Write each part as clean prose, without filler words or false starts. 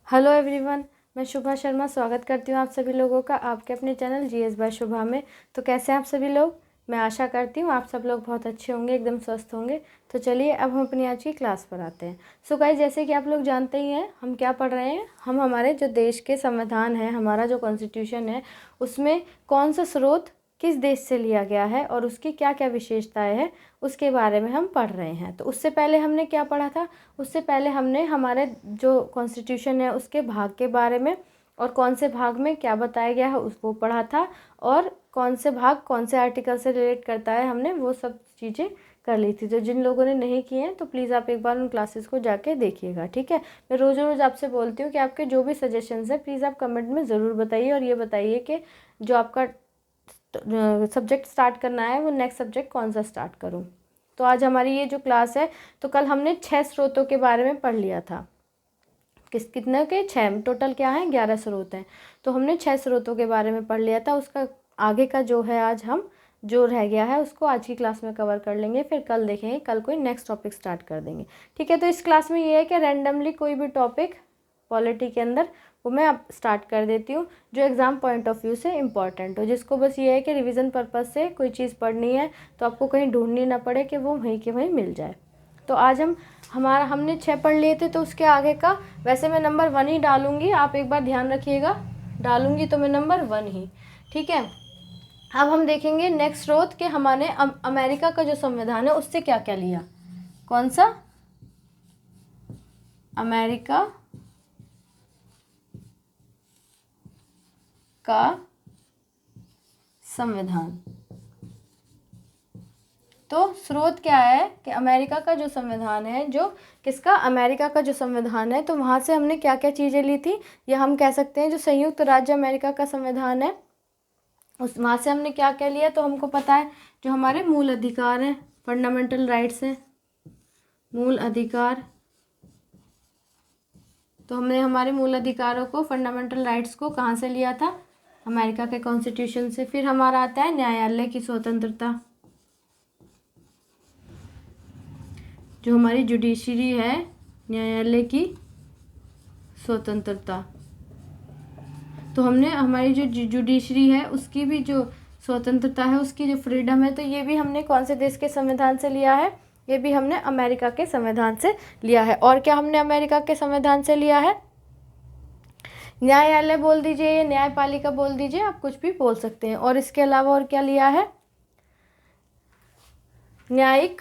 Hello everyone, मैं शुभा शर्मा स्वागत करती हूँ आप सभी लोगों का आपके अपने चैनल जीएस बाय शुभा में। तो कैसे हैं आप सभी लोग? मैं आशा करती हूँ आप सब लोग बहुत अच्छे होंगे, एकदम स्वस्थ होंगे। तो चलिए अब हम अपनी आज की क्लास पर आते हैं। सो गाइस, जैसे कि आप लोग जानते ही हैं हम क्या पढ़ रहे हैं। हम हमारे जो देश के संविधान है, हमारा जो कॉन्स्टिट्यूशन है, उसमें कौन सा स्रोत किस देश से लिया गया है और उसकी क्या क्या विशेषताएँ हैं, उसके बारे में हम पढ़ रहे हैं। तो उससे पहले हमने क्या पढ़ा था? उससे पहले हमने हमारे जो कॉन्स्टिट्यूशन है उसके भाग के बारे में और कौन से भाग में क्या बताया गया है उसको पढ़ा था, और कौन से भाग कौन से आर्टिकल से रिलेट करता है, हमने वो सब चीज़ें कर ली थी। तो जिन लोगों ने नहीं किए हैं तो प्लीज़ आप एक बार उन क्लासेस को जाके देखिएगा, ठीक है। मैं रोज़ रोज़ आपसे बोलती हूँ कि आपके जो भी सजेशंस हैं प्लीज़ आप कमेंट में ज़रूर बताइए, और ये बताइए कि जो आपका सब्जेक्ट स्टार्ट करना है वो नेक्स्ट सब्जेक्ट कौन सा स्टार्ट करूँ। तो आज हमारी ये जो क्लास है, तो कल हमने 6 स्रोतों के बारे में पढ़ लिया था। कितने के 6, टोटल क्या है 11 स्रोत हैं। तो हमने 6 स्रोतों के बारे में पढ़ लिया था। उसका आगे का जो है आज हम जो रह गया है उसको आज की क्लास में कवर कर लेंगे, फिर कल देखेंगे, कल कोई नेक्स्ट टॉपिक स्टार्ट कर देंगे, ठीक है। तो इस क्लास में ये है कि रैंडमली कोई भी टॉपिक पॉलिटी के अंदर वो मैं अब स्टार्ट कर देती हूँ जो एग्ज़ाम पॉइंट ऑफ व्यू से इम्पॉर्टेंट हो, जिसको बस ये है कि रिवीजन पर्पज़ से कोई चीज़ पढ़नी है तो आपको कहीं ढूंढनी ना पड़े, कि वो वहीं के वहीं मिल जाए। तो आज हमने 6 पढ़ लिए थे, तो उसके आगे का वैसे मैं नंबर 1 ही डालूंगी, आप एक बार ध्यान रखिएगा। डालूंगी तो मैं नंबर 1 ही, ठीक है। अब हम देखेंगे नेक्स्ट स्रोत के हमारे अमेरिका का जो संविधान है उससे क्या क्या लिया। कौन सा? अमेरिका का संविधान। तो स्रोत क्या है कि अमेरिका का जो संविधान है, जो किसका? अमेरिका का जो संविधान है, तो वहाँ से हमने क्या क्या चीज़ें ली थी, या हम कह सकते हैं जो संयुक्त राज्य अमेरिका का संविधान है उस वहाँ से हमने क्या क्या लिया। तो हमको पता है जो हमारे मूल अधिकार हैं, फंडामेंटल राइट्स हैं, मूल अधिकार। तो हमने हमारे मूल अधिकारों को, फंडामेंटल राइट्स को कहाँ से लिया था? अमेरिका के कॉन्स्टिट्यूशन से। फिर हमारा आता है न्यायालय की स्वतंत्रता, जो हमारी जुडिशरी है, न्यायालय की स्वतंत्रता। तो हमने हमारी जो जुडिशरी है उसकी भी जो स्वतंत्रता है, उसकी जो फ्रीडम है, तो ये भी हमने कौन से देश के संविधान से लिया है? ये भी हमने अमेरिका के संविधान से लिया है। और क्या हमने अमेरिका के संविधान से लिया है? न्यायालय बोल दीजिए या न्यायपालिका बोल दीजिए, आप कुछ भी बोल सकते हैं। और इसके अलावा और क्या लिया है? न्यायिक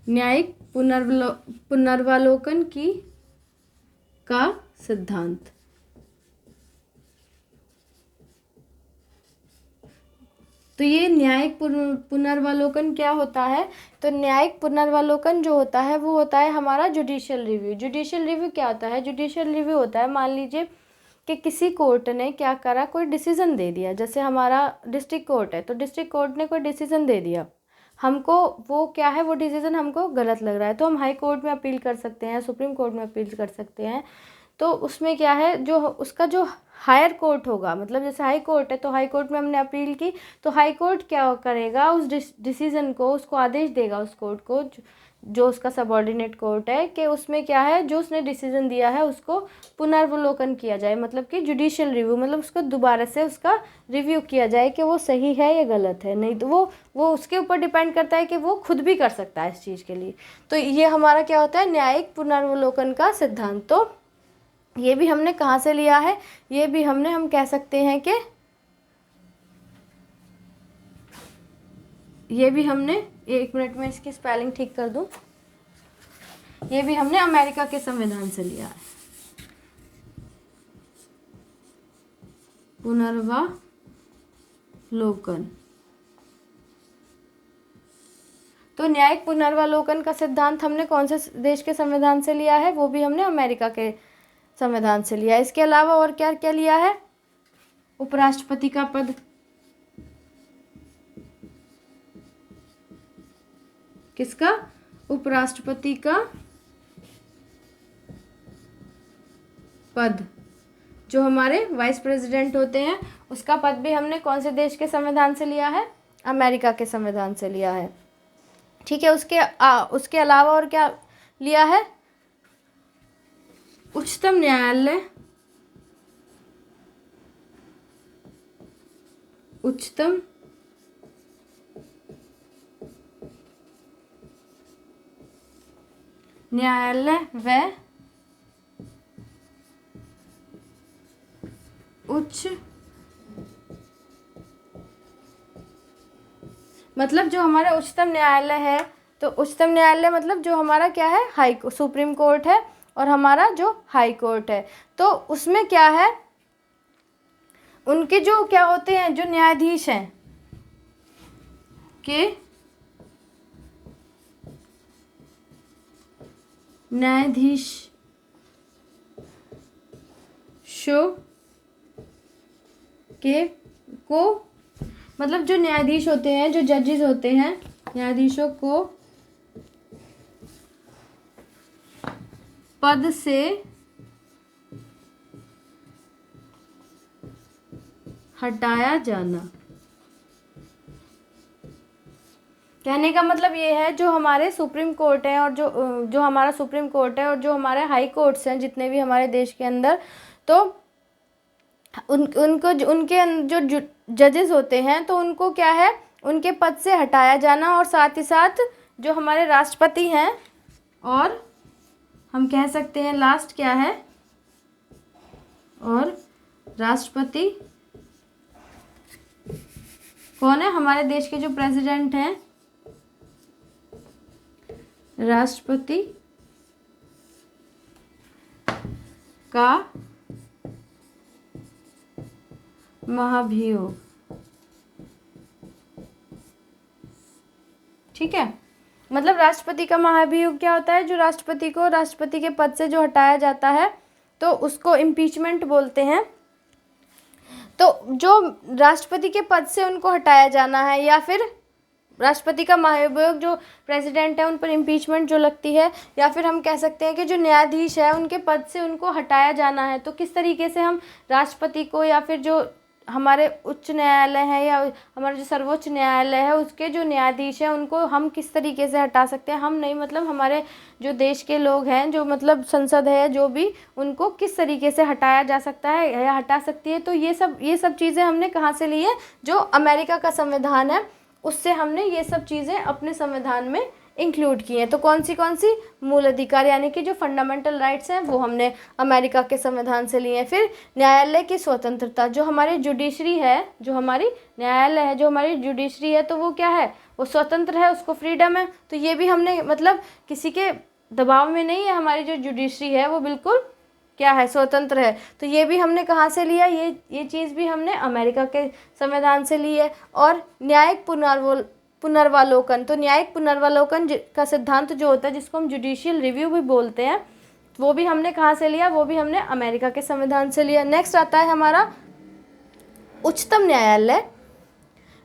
न्यायिक पुनर्वालोकन का सिद्धांत। तो ये न्यायिक पुनर्वालोकन क्या होता है? तो न्यायिक पुनर्वालोकन जो होता है वो होता है हमारा जुडिशियल रिव्यू। जुडिशियल रिव्यू क्या होता है? जुडिशियल रिव्यू होता है, मान लीजिए कि किसी कोर्ट ने क्या करा, कोई डिसीजन दे दिया। जैसे हमारा डिस्ट्रिक्ट कोर्ट है, तो डिस्ट्रिक्ट कोर्ट ने कोई डिसीजन दे दिया, हमको वो क्या है, वो डिसीजन हमको गलत लग रहा है, तो हम हाई कोर्ट में अपील कर सकते हैं, सुप्रीम कोर्ट में अपील कर सकते हैं। तो उसमें क्या है, जो उसका जो हायर कोर्ट होगा, मतलब जैसे हाई कोर्ट है तो हाई कोर्ट में हमने अपील की, तो हाई कोर्ट क्या करेगा, उस डिसीजन को, उसको आदेश देगा उस कोर्ट को, जो उसका सबऑर्डिनेट कोर्ट है, कि उसमें क्या है, जो उसने डिसीजन दिया है उसको पुनर्वलोकन किया जाए, मतलब कि जुडिशियल रिव्यू, मतलब उसको दोबारा से उसका रिव्यू किया जाए कि वो सही है या गलत है। नहीं तो वो उसके ऊपर डिपेंड करता है कि वो खुद भी कर सकता है इस चीज़ के लिए। तो ये हमारा क्या होता है, न्यायिक पुनर्वलोकन का सिद्धांत। तो ये भी हमने कहाँ से लिया है? ये भी हम कह सकते हैं कि ये भी हमने, एक मिनट में इसकी स्पेलिंग ठीक कर दूं, ये भी हमने अमेरिका के संविधान से लिया है, पुनर्वालोकन। तो न्यायिक पुनर्वालोकन का सिद्धांत हमने कौन से देश के संविधान से लिया है? वो भी हमने अमेरिका के संविधान से लिया है। इसके अलावा और क्या क्या लिया है? उपराष्ट्रपति का पद, किसका? उपराष्ट्रपति का पद, जो हमारे वाइस प्रेसिडेंट होते हैं, उसका पद भी हमने कौन से देश के संविधान से लिया है? अमेरिका के संविधान से लिया है। ठीक है, उसके अलावा और क्या लिया है? उच्चतम न्यायालय, उच्चतम न्यायालय व उच्च, मतलब जो हमारा उच्चतम न्यायालय है, तो उच्चतम न्यायालय मतलब जो हमारा क्या है? सुप्रीम कोर्ट है, और हमारा जो हाई कोर्ट है, तो उसमें क्या है? उनके जो क्या होते हैं, जो न्यायाधीश हैं के न्यायाधीशों के को, मतलब जो न्यायाधीश होते हैं, जो जजेस होते हैं, न्यायाधीशों को पद से हटाया जाना। कहने का मतलब ये है, जो हमारे सुप्रीम कोर्ट है और जो हमारा सुप्रीम कोर्ट है और जो हमारे हाई कोर्ट्स हैं जितने भी हमारे देश के अंदर, तो उनको उनके जो जजेस होते हैं, तो उनको क्या है? उनके पद से हटाया जाना, और साथ ही साथ जो हमारे राष्ट्रपति हैं, और हम कह सकते हैं लास्ट क्या है? और राष्ट्रपति कौन है? हमारे देश के जो प्रेसिडेंट हैं, राष्ट्रपति का महाभियोग। ठीक है, मतलब राष्ट्रपति का महाभियोग क्या होता है? जो राष्ट्रपति को राष्ट्रपति के पद से जो हटाया जाता है, तो उसको इम्पीचमेंट बोलते हैं। तो जो राष्ट्रपति के पद से उनको हटाया जाना है, या फिर राष्ट्रपति का महाभियोग, जो प्रेसिडेंट है उन पर इम्पीचमेंट जो लगती है, या फिर हम कह सकते हैं कि जो न्यायाधीश है उनके पद से उनको हटाया जाना है, तो किस तरीके से हम राष्ट्रपति को, या फिर जो हमारे उच्च न्यायालय है या हमारा जो सर्वोच्च न्यायालय है, उसके जो न्यायाधीश हैं उनको हम किस तरीके से हटा सकते हैं? हम नहीं, मतलब हमारे जो देश के लोग हैं, जो मतलब संसद है, जो भी, उनको किस तरीके से हटाया जा सकता है या हटा सकती है। तो ये सब चीज़ें हमने कहाँ से ली है? जो अमेरिका का संविधान है, उससे हमने ये सब चीज़ें अपने संविधान में इंक्लूड की हैं। तो कौन सी मूल अधिकार, यानी कि जो फंडामेंटल राइट्स हैं, वो हमने अमेरिका के संविधान से लिए हैं। फिर न्यायालय की स्वतंत्रता, जो हमारी जुडिशरी है, जो हमारी न्यायालय है, जो हमारी जुडिशरी है, तो वो क्या है? वो स्वतंत्र है, उसको फ्रीडम है। तो ये भी हमने, मतलब किसी के दबाव में नहीं है, हमारी जो जुडिशरी है वो बिल्कुल क्या है? स्वतंत्र है। तो ये भी हमने कहाँ से लिया? ये चीज़ भी हमने अमेरिका के संविधान से ली है। और न्यायिक पुनर्वालोकन, तो न्यायिक पुनर्वालोकन का सिद्धांत जो होता है, जिसको हम जुडिशियल रिव्यू भी बोलते हैं, वो भी हमने कहाँ से लिया? वो भी हमने अमेरिका के संविधान से लिया। नेक्स्ट आता है हमारा उच्चतम न्यायालय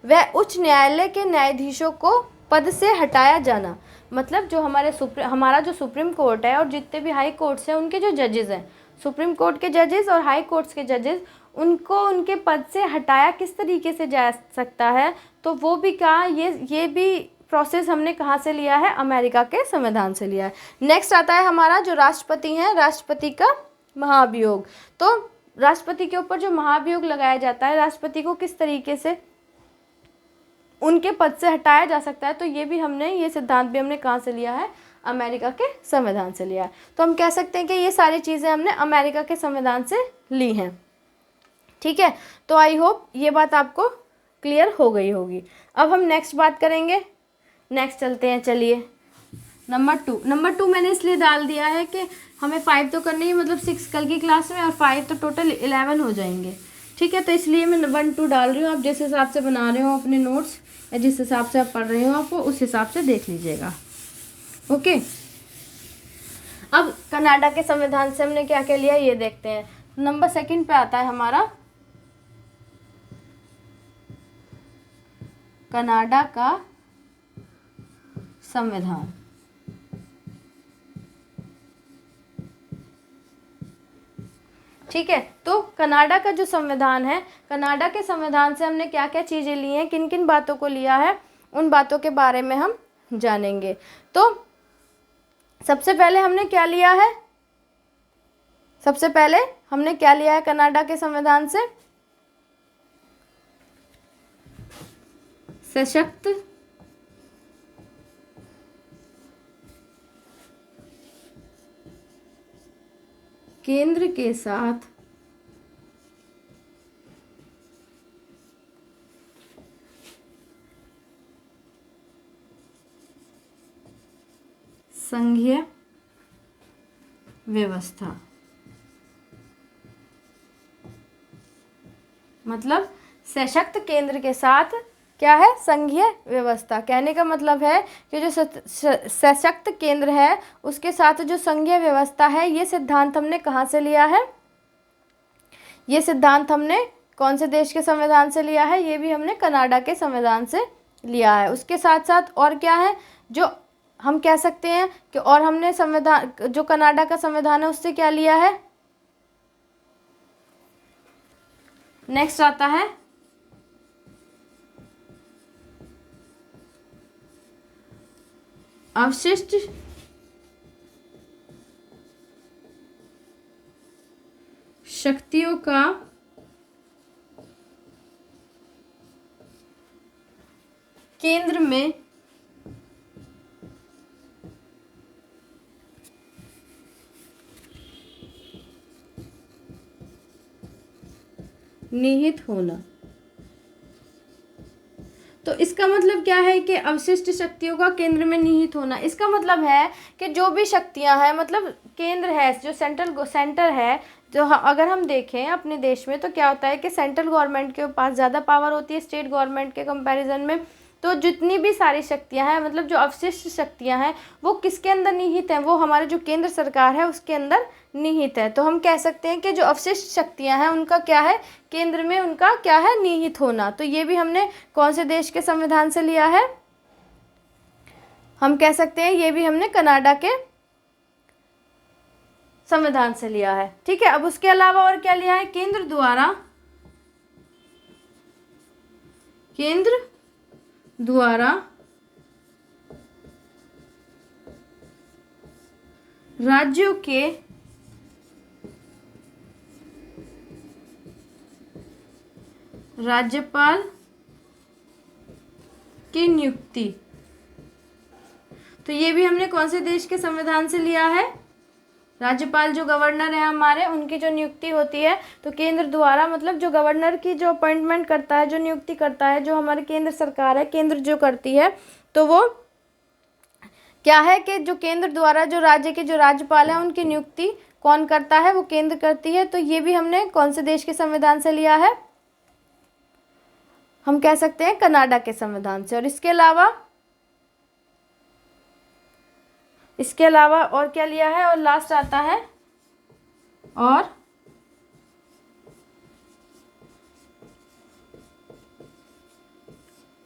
व उच्च न्यायालय के न्यायाधीशों को पद से हटाया जाना। मतलब जो हमारा जो सुप्रीम कोर्ट है और जितने भी हाई कोर्ट्स हैं, उनके जो जजेस हैं, सुप्रीम कोर्ट के जजेस और हाई कोर्ट्स के जजेस, उनको उनके पद से हटाया किस तरीके से जा सकता है? तो वो भी क्या, ये भी प्रोसेस हमने कहाँ से लिया है? अमेरिका के संविधान से लिया है। नेक्स्ट आता है हमारा जो राष्ट्रपति हैं, राष्ट्रपति का महाभियोग। तो राष्ट्रपति के ऊपर जो महाभियोग लगाया जाता है, राष्ट्रपति को किस तरीके से उनके पद से हटाया जा सकता है, तो ये भी हमने, ये सिद्धांत भी हमने कहाँ से लिया है? अमेरिका के संविधान से लिया है। तो हम कह सकते हैं कि ये सारी चीज़ें हमने अमेरिका के संविधान से ली हैं। ठीक है, तो आई होप ये बात आपको क्लियर हो गई होगी। अब हम नेक्स्ट बात करेंगे। नेक्स्ट चलते हैं, चलिए नंबर टू मैंने इसलिए डाल दिया है कि हमें 5 तो करनी है, मतलब 6 कल की क्लास में, और 5 तो टोटल 11 हो जाएंगे। ठीक है, तो इसलिए मैं 1 2 डाल रही हूँ। आप जिस हिसाब से बना रहे हो अपने नोट्स, या जिस हिसाब से आप पढ़ रहे हो, आप उस हिसाब से देख लीजिएगा। ओके, अब कनाडा के संविधान से हमने क्या क्या लिया ये देखते हैं। नंबर 2 पे आता है हमारा कनाडा का संविधान। ठीक है। तो कनाडा का जो संविधान है, कनाडा के संविधान से हमने क्या क्या चीज़ें ली हैं, किन किन बातों को लिया है, उन बातों के बारे में हम जानेंगे। तो सबसे पहले हमने क्या लिया है, सबसे पहले हमने क्या लिया है कनाडा के संविधान से, सशक्त केंद्र के साथ संघीय व्यवस्था। मतलब सशक्त केंद्र के साथ क्या है, संघीय व्यवस्था। कहने का मतलब है कि जो सशक्त केंद्र है उसके साथ जो संघीय व्यवस्था है, ये सिद्धांत हमने कहाँ से लिया है, ये सिद्धांत हमने कौन से देश के संविधान से लिया है, ये भी हमने कनाडा के संविधान से लिया है। उसके साथ साथ और क्या है, जो हम कह सकते हैं कि और हमने संविधान, जो कनाडा का संविधान है उससे क्या लिया है, नेक्स्ट आता है अवशिष्ट शक्तियों का केंद्र में निहित होना। तो इसका मतलब क्या है कि अवशिष्ट शक्तियों का केंद्र में निहित होना, इसका मतलब है कि जो भी शक्तियां हैं, मतलब केंद्र है, जो सेंटर है, जो अगर हम देखें अपने देश में तो क्या होता है कि सेंट्रल गवर्नमेंट के पास ज़्यादा पावर होती है स्टेट गवर्नमेंट के कंपैरिजन में। तो जितनी भी सारी शक्तियां हैं, मतलब जो अवशिष्ट शक्तियां हैं, वो किसके अंदर निहित हैं, वो हमारे जो केंद्र सरकार है उसके अंदर निहित है। तो हम कह सकते हैं कि जो अवशिष्ट शक्तियां हैं उनका क्या है, केंद्र में उनका क्या है, निहित होना। तो ये भी हमने कौन से देश के संविधान से लिया है, हम कह सकते हैं ये भी हमने कनाडा के संविधान से लिया है। ठीक है। अब उसके अलावा और क्या लिया है, केंद्र द्वारा राज्यों के राज्यपाल की नियुक्ति। तो ये भी हमने कौन से देश के संविधान से लिया है, राज्यपाल जो गवर्नर है हमारे, उनकी जो नियुक्ति होती है तो केंद्र द्वारा, मतलब जो गवर्नर की जो अपॉइंटमेंट करता है, जो नियुक्ति करता है, जो हमारी केंद्र सरकार है, केंद्र जो करती है, तो वो क्या है कि जो केंद्र द्वारा जो राज्य के जो राज्यपाल है उनकी नियुक्ति कौन करता है, वो केंद्र करती है। तो ये भी हमने कौन से देश के संविधान से लिया है, हम कह सकते हैं कनाडा के संविधान से। और इसके अलावा और क्या लिया है, और लास्ट आता है और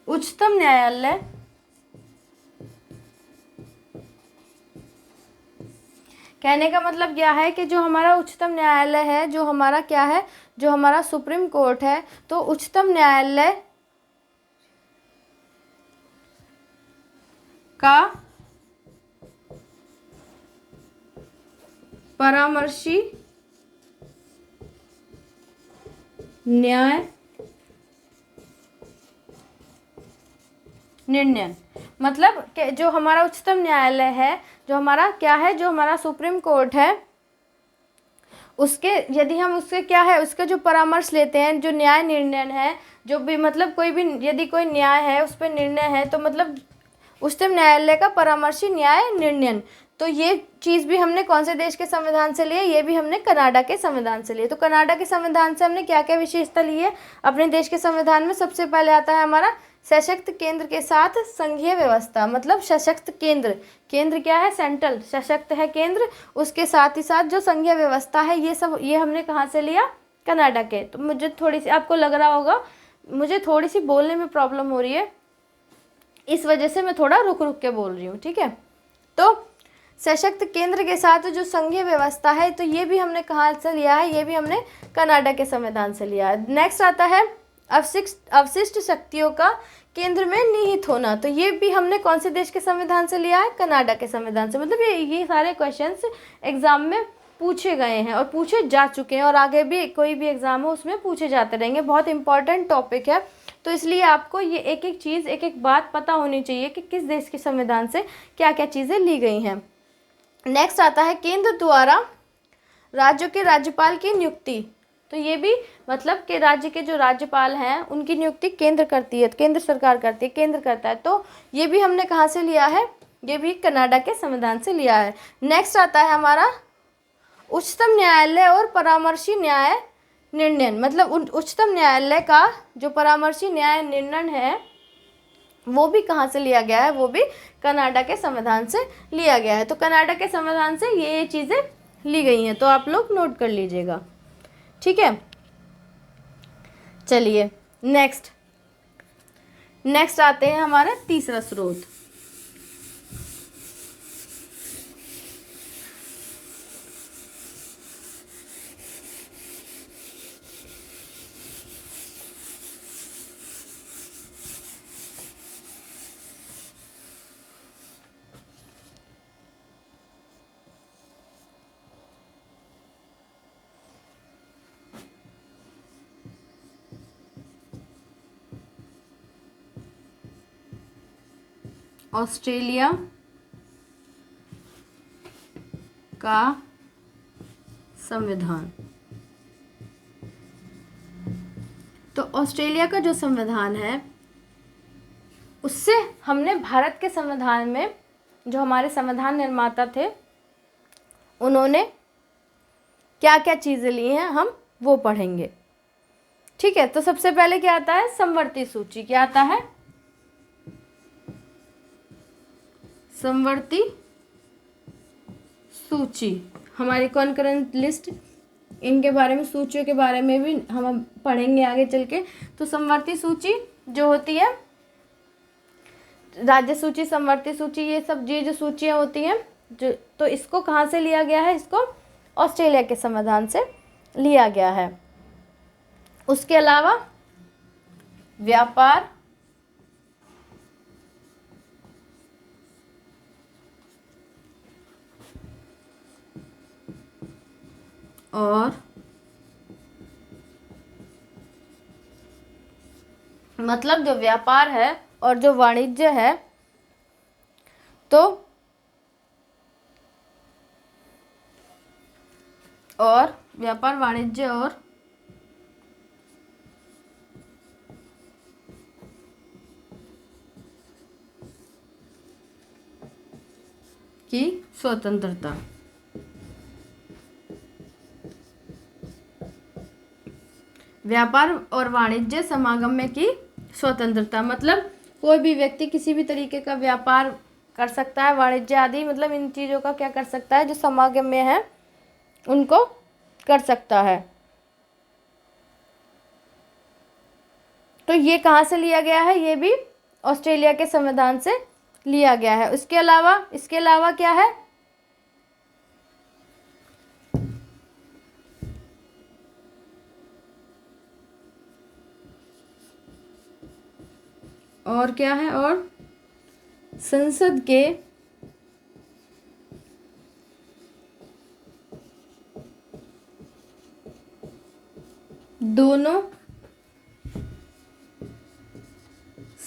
उच्चतम न्यायालय कहने का मतलब क्या है कि जो हमारा उच्चतम न्यायालय है, जो हमारा क्या है, जो हमारा सुप्रीम कोर्ट है, तो उच्चतम न्यायालय का परामर्शी न्याय निर्णय, मतलब कि जो हमारा उच्चतम न्यायालय है, जो हमारा क्या है, जो हमारा सुप्रीम कोर्ट है, उसके यदि हम उसके क्या है, उसका जो परामर्श लेते हैं, जो न्याय निर्णय है, जो भी मतलब कोई भी यदि कोई न्याय है उस पर निर्णय है, तो मतलब उच्चतम न्यायालय का परामर्शी न्याय निर्णय। तो ये चीज़ भी हमने कौन से देश के संविधान से लिए, ये भी हमने कनाडा के संविधान से लिए। तो कनाडा के संविधान से हमने क्या क्या विशेषता ली है अपने देश के संविधान में, सबसे पहले आता है हमारा सशक्त केंद्र के साथ संघीय व्यवस्था। मतलब सशक्त केंद्र, केंद्र क्या है, सेंट्रल, सशक्त है केंद्र, उसके साथ ही साथ जो संघीय व्यवस्था है, ये हमने कहाँ से लिया, कनाडा के। तो मुझे थोड़ी सी, आपको लग रहा होगा मुझे थोड़ी सी बोलने में प्रॉब्लम हो रही है, इस वजह से मैं थोड़ा रुक रुक के बोल रही हूँ। ठीक है। तो सशक्त केंद्र के साथ जो संघीय व्यवस्था है, तो ये भी हमने कहाँ से लिया है, ये भी हमने कनाडा के संविधान से लिया है। नेक्स्ट आता है अवशिष्ट शक्तियों का केंद्र में निहित होना, तो ये भी हमने कौन से देश के संविधान से लिया है, कनाडा के संविधान से। मतलब ये सारे क्वेश्चंस एग्जाम में पूछे गए हैं और पूछे जा चुके हैं, और आगे भी कोई भी एग्जाम हो उसमें पूछे जाते रहेंगे। बहुत इंपॉर्टेंट टॉपिक है, तो इसलिए आपको ये एक एक चीज़, एक एक बात पता होनी चाहिए कि किस देश के संविधान से क्या क्या चीज़ें ली गई हैं। नेक्स्ट आता है केंद्र द्वारा राज्यों के राज्यपाल की नियुक्ति, तो ये भी मतलब कि राज्य के जो राज्यपाल हैं उनकी नियुक्ति केंद्र करती है, केंद्र सरकार करती है, केंद्र करता है। तो ये भी हमने कहाँ से लिया है, ये भी कनाडा के संविधान से लिया है। नेक्स्ट आता है हमारा उच्चतम न्यायालय और परामर्शी न्याय निर्णय, मतलब उच्चतम न्यायालय का जो परामर्शी न्याय निर्णय है वो भी कहाँ से लिया गया है, वो भी कनाडा के संविधान से लिया गया है। तो कनाडा के संविधान से ये चीज़ें ली गई हैं, तो आप लोग नोट कर लीजिएगा, ठीक है। चलिए नेक्स्ट आते हैं हमारा तीसरा स्रोत। ऑस्ट्रेलिया का संविधान, तो ऑस्ट्रेलिया का जो संविधान है उससे हमने भारत के संविधान में जो हमारे संविधान निर्माता थे उन्होंने क्या क्या चीज़ें ली हैं हम वो पढ़ेंगे, ठीक है। तो सबसे पहले क्या आता है, समवर्ती सूची। क्या आता है, समवर्ती सूची, हमारी कॉन्करेंट लिस्ट, इनके बारे में, सूचियों के बारे में भी हम पढ़ेंगे आगे चल के। तो समवर्ती सूची जो होती है, राज्य सूची, समवर्ती सूची, ये सब जो सूचियाँ होती हैं जो, तो इसको कहाँ से लिया गया है, इसको ऑस्ट्रेलिया के संविधान से लिया गया है। उसके अलावा व्यापार और मतलब जो व्यापार है और जो वाणिज्य है, तो और व्यापार, वाणिज्य और की स्वतंत्रता, व्यापार और वाणिज्य समागम में की स्वतंत्रता, मतलब कोई भी व्यक्ति किसी भी तरीके का व्यापार कर सकता है, वाणिज्य आदि, मतलब इन चीज़ों का क्या कर सकता है, जो समागम में है उनको कर सकता है। तो ये कहाँ से लिया गया है, ये भी ऑस्ट्रेलिया के संविधान से लिया गया है। इसके अलावा क्या है, और क्या है, और संसद के दोनों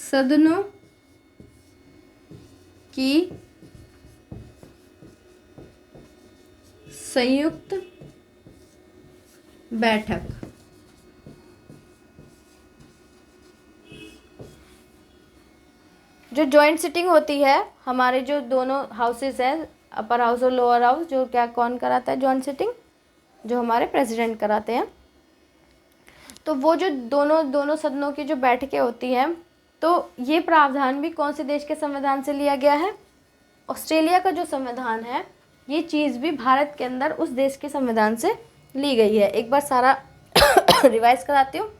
सदनों की संयुक्त बैठक, जो जॉइंट सिटिंग होती है, हमारे जो दोनों हाउसेस हैं, अपर हाउस और लोअर हाउस, जो क्या कौन कराता है जॉइंट सिटिंग, जो हमारे प्रेसिडेंट कराते हैं। तो वो जो दोनों सदनों की जो बैठकें होती हैं, तो ये प्रावधान भी कौन से देश के संविधान से लिया गया है, ऑस्ट्रेलिया का जो संविधान है, ये चीज़ भी भारत के अंदर उस देश के संविधान से ली गई है। एक बार सारा रिवाइज कराती हूँ।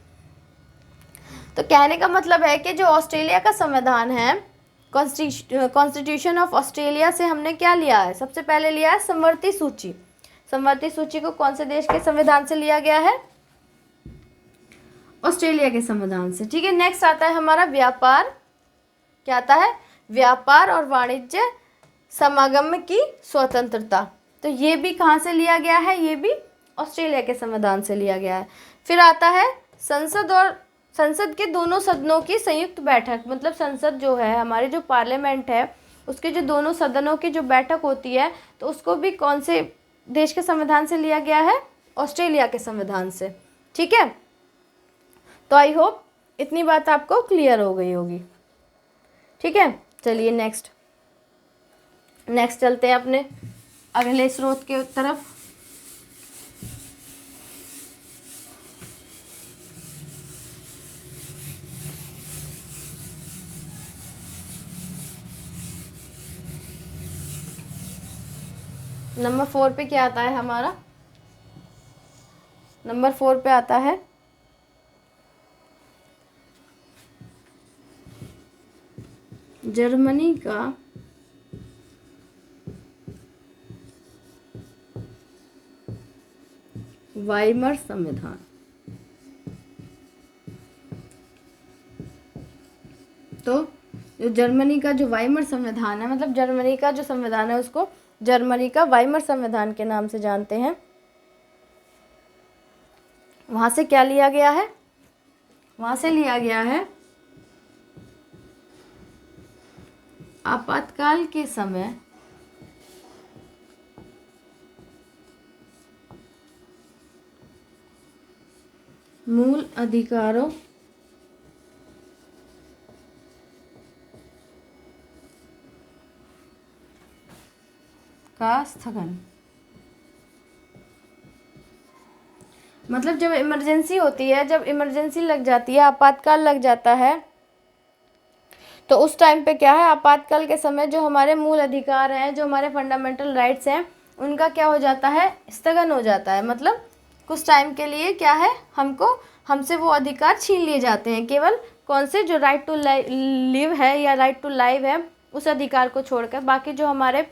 तो कहने का मतलब है कि जो ऑस्ट्रेलिया का संविधान है, कॉन्स्टिट्यूशन ऑफ ऑस्ट्रेलिया से हमने क्या लिया है? सबसे पहले लिया है समवर्ती सूची। समवर्ती सूची को कौन से देश के संविधान से लिया गया है? ऑस्ट्रेलिया के संविधान से। ठीक है, नेक्स्ट आता है हमारा व्यापार। क्या आता है? व्यापार और वाणिज्य समागम की स्वतंत्रता। तो ये भी कहाँ से लिया गया है? ये भी ऑस्ट्रेलिया के संविधान से लिया गया है। फिर आता है संसद के दोनों सदनों की संयुक्त बैठक। मतलब संसद जो है, हमारी जो पार्लियामेंट है, उसके जो दोनों सदनों की जो बैठक होती है, तो उसको भी कौन से देश के संविधान से लिया गया है? ऑस्ट्रेलिया के संविधान से। ठीक है, तो आई होप इतनी बात आपको क्लियर हो गई होगी। ठीक है, चलिए नेक्स्ट चलते हैं अपने अगले स्रोत के तरफ। नंबर 4 पे क्या आता है हमारा? नंबर 4 पे आता है जर्मनी का वाइमर संविधान। तो जो जर्मनी का जो वाइमर संविधान है, मतलब जर्मनी का जो संविधान है, उसको जर्मनी का वाइमर संविधान के नाम से जानते हैं। वहां से क्या लिया गया है? वहां से लिया गया है आपातकाल के समय मूल अधिकारों का स्थगन। मतलब जब इमरजेंसी होती है, जब इमरजेंसी लग जाती है, आपातकाल लग जाता है, तो उस टाइम पे क्या है? आपातकाल के समय जो हमारे मूल अधिकार हैं, जो हमारे फंडामेंटल राइट्स हैं, उनका क्या हो जाता है? स्थगन हो जाता है। मतलब कुछ टाइम के लिए क्या है, हमसे वो अधिकार छीन लिए जाते हैं। केवल कौन से? जो राइट टू लिव है या राइट टू लाइव है, उस अधिकार को छोड़कर बाकी जो हमारे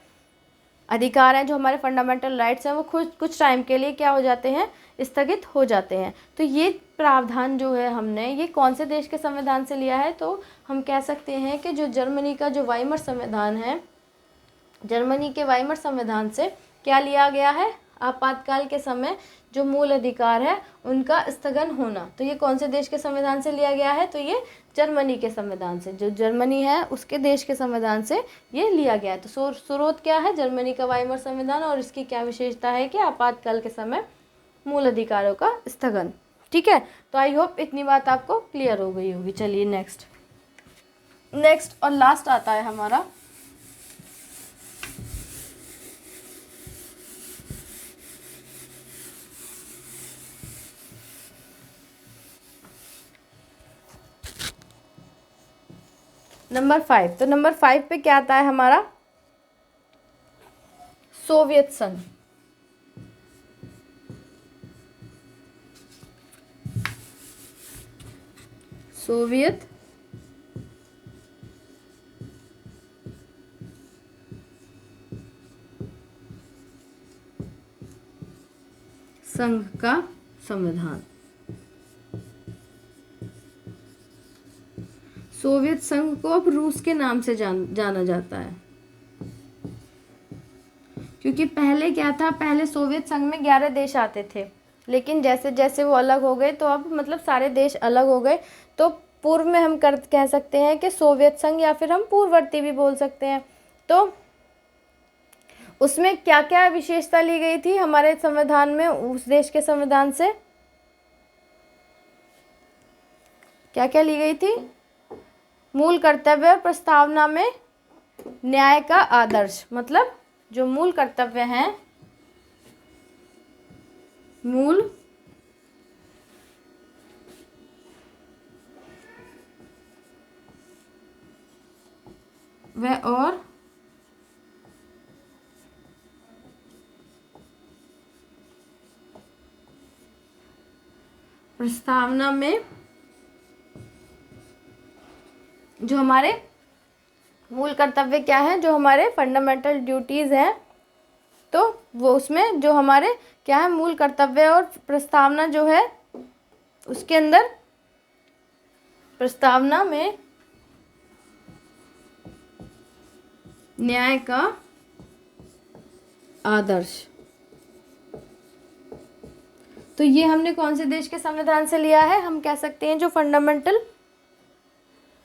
अधिकार हैं, जो हमारे फंडामेंटल राइट्स हैं, वो कुछ टाइम के लिए क्या हो जाते हैं? स्थगित हो जाते हैं। तो ये प्रावधान जो है, हमने ये कौन से देश के संविधान से लिया है? तो हम कह सकते हैं कि जो जर्मनी का जो वाइमर संविधान है, जर्मनी के वाइमर संविधान से क्या लिया गया है? आपातकाल के समय जो मूल अधिकार है, उनका स्थगन होना। तो ये कौन से देश के संविधान से लिया गया है? तो ये जर्मनी के संविधान से, जो जर्मनी है उसके देश के संविधान से ये लिया गया है। तो स्रोत क्या है? जर्मनी का वाइमर संविधान। और इसकी क्या विशेषता है? कि आपातकाल के समय मूल अधिकारों का स्थगन। ठीक है, तो आई होप इतनी बात आपको क्लियर हो गई होगी। चलिए नेक्स्ट और लास्ट आता है हमारा नंबर 5। तो नंबर 5 पे क्या आता है हमारा? सोवियत संघ। सोवियत संघ का संविधान। सोवियत संघ को अब रूस के नाम से जाना जाता है। क्योंकि पहले क्या था? पहले सोवियत संघ में 11 देश आते थे, लेकिन जैसे जैसे वो अलग हो गए, तो अब मतलब सारे देश अलग हो गए। तो पूर्व में हम कह सकते हैं कि सोवियत संघ, या फिर हम पूर्ववर्ती भी बोल सकते हैं। तो उसमें क्या क्या विशेषता ली गई थी हमारे संविधान में? उस देश के संविधान से क्या क्या ली गई थी? मूल कर्तव्य और प्रस्तावना में न्याय का आदर्श। मतलब जो मूल कर्तव्य हैं, मूल व और प्रस्तावना में जो हमारे मूल कर्तव्य क्या है, जो हमारे फंडामेंटल ड्यूटीज़ हैं, तो वो उसमें जो हमारे क्या है मूल कर्तव्य और प्रस्तावना जो है उसके अंदर प्रस्तावना में न्याय का आदर्श। तो ये हमने कौन से देश के संविधान से लिया है, हम कह सकते हैं जो फंडामेंटल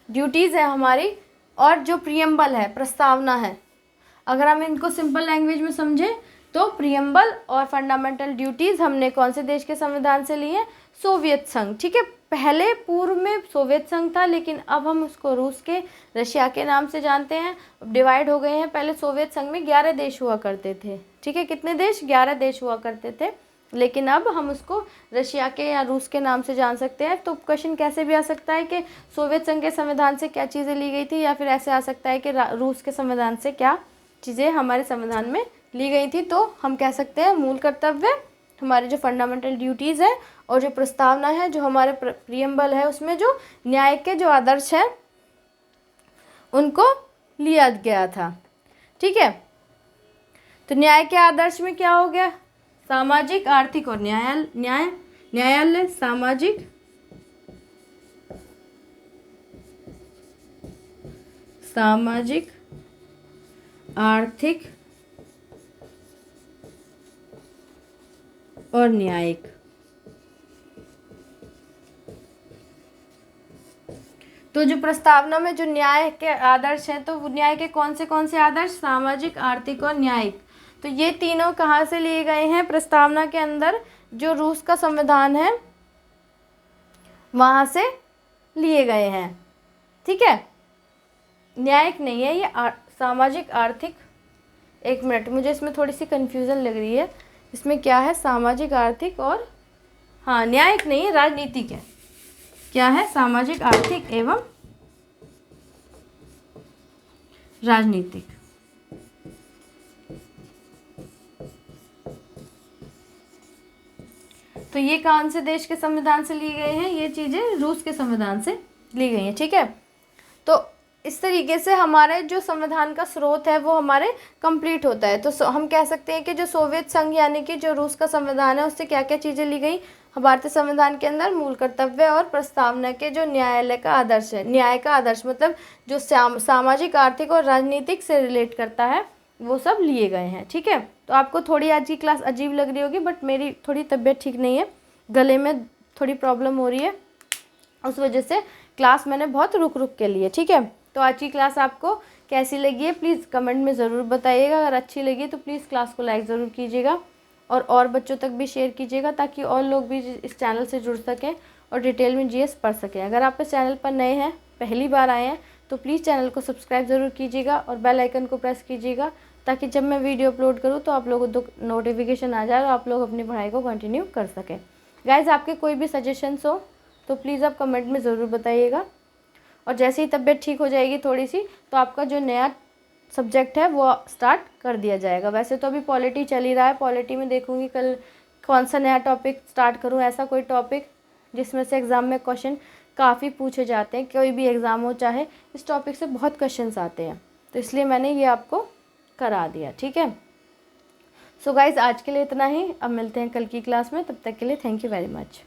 ड्यूटीज़ है हमारी और जो प्रियम्बल है, प्रस्तावना है। अगर हम इनको सिंपल लैंग्वेज में समझें तो प्रियम्बल और फंडामेंटल ड्यूटीज़ हमने कौन से देश के संविधान से ली है, सोवियत संघ। ठीक है, पहले पूर्व में सोवियत संघ था, लेकिन अब हम उसको रूस के, रशिया के नाम से जानते हैं, डिवाइड हो गए हैं। पहले सोवियत संघ में 11 देश हुआ करते थे। ठीक है, कितने देश, 11 देश हुआ करते थे, लेकिन अब हम उसको रशिया के या रूस के नाम से जान सकते हैं। तो क्वेश्चन कैसे भी आ सकता है कि सोवियत संघ के संविधान से क्या चीज़ें ली गई थी, या फिर ऐसे आ सकता है कि रूस के संविधान से क्या चीज़ें हमारे संविधान में ली गई थी। तो हम कह सकते हैं मूल कर्तव्य, हमारे जो फंडामेंटल ड्यूटीज़ है, और जो प्रस्तावना है, जो हमारे प्रियम्बल है, उसमें जो न्याय के जो आदर्श हैं उनको लिया गया था। ठीक है, तो न्याय के आदर्श में क्या हो गया, सामाजिक, आर्थिक और न्यायालय, सामाजिक, आर्थिक और न्यायिक। तो जो प्रस्तावना में जो न्याय के आदर्श हैं, तो वो न्याय के कौन से आदर्श, सामाजिक, आर्थिक और न्यायिक। तो ये तीनों कहाँ से लिए गए हैं, प्रस्तावना के अंदर जो रूस का संविधान है वहाँ से लिए गए हैं। ठीक है, न्यायिक नहीं है ये, सामाजिक, आर्थिक। एक मिनट, मुझे इसमें थोड़ी सी कन्फ्यूज़न लग रही है, इसमें क्या है, सामाजिक, आर्थिक और, हाँ न्यायिक नहीं है, राजनीतिक है। क्या है, सामाजिक, आर्थिक एवं राजनीतिक। तो ये कौन से देश के संविधान से लिए गए हैं, ये चीज़ें रूस के संविधान से ली गई हैं। ठीक है, तो इस तरीके से हमारे जो संविधान का स्रोत है वो हमारे कंप्लीट होता है। तो हम कह सकते हैं कि जो सोवियत संघ यानी कि जो रूस का संविधान है उससे क्या क्या चीज़ें ली गई, भारतीय संविधान के अंदर मूल कर्तव्य और प्रस्तावना के जो न्यायालय का आदर्श है, न्याय का आदर्श मतलब जो सामाजिक, आर्थिक और राजनीतिक से रिलेट करता है, वो सब लिए गए हैं। ठीक है, तो आपको थोड़ी आज की क्लास अजीब लग रही होगी, बट मेरी थोड़ी तबीयत ठीक नहीं है, गले में थोड़ी प्रॉब्लम हो रही है, उस वजह से क्लास मैंने बहुत रुक के लिए। ठीक है, तो आज की क्लास आपको कैसी लगी है प्लीज़ कमेंट में ज़रूर बताइएगा। अगर अच्छी लगी तो प्लीज़ क्लास को लाइक ज़रूर कीजिएगा और बच्चों तक भी शेयर कीजिएगा, ताकि और लोग भी इस चैनल से जुड़ सकें और डिटेल में जीएस पढ़ सकें। अगर आप इस चैनल पर नए हैं, पहली बार आए हैं, तो प्लीज़ चैनल को सब्सक्राइब ज़रूर कीजिएगा और बेल आइकन को प्रेस कीजिएगा, ताकि जब मैं वीडियो अपलोड करूँ तो आप लोगों को नोटिफिकेशन आ जाए और आप लोग अपनी पढ़ाई को कंटिन्यू कर सकें। गाइज़, आपके कोई भी सजेशंस हो तो प्लीज़ आप कमेंट में ज़रूर बताइएगा। और जैसे ही तबीयत ठीक हो जाएगी थोड़ी सी, तो आपका जो नया सब्जेक्ट है वो स्टार्ट कर दिया जाएगा। वैसे तो अभी पॉलिटी चल ही रहा है, पॉलिटी में देखूंगी कल कौन सा नया टॉपिक स्टार्ट करूं, ऐसा कोई टॉपिक जिसमें से एग्ज़ाम में क्वेश्चन काफ़ी पूछे जाते हैं, कोई भी एग्ज़ाम हो चाहे, इस टॉपिक से बहुत क्वेश्चंस आते हैं, तो इसलिए मैंने ये आपको करा दिया। ठीक है, सो गाइज़, आज के लिए इतना ही, अब मिलते हैं कल की क्लास में, तब तक के लिए थैंक यू वेरी मच।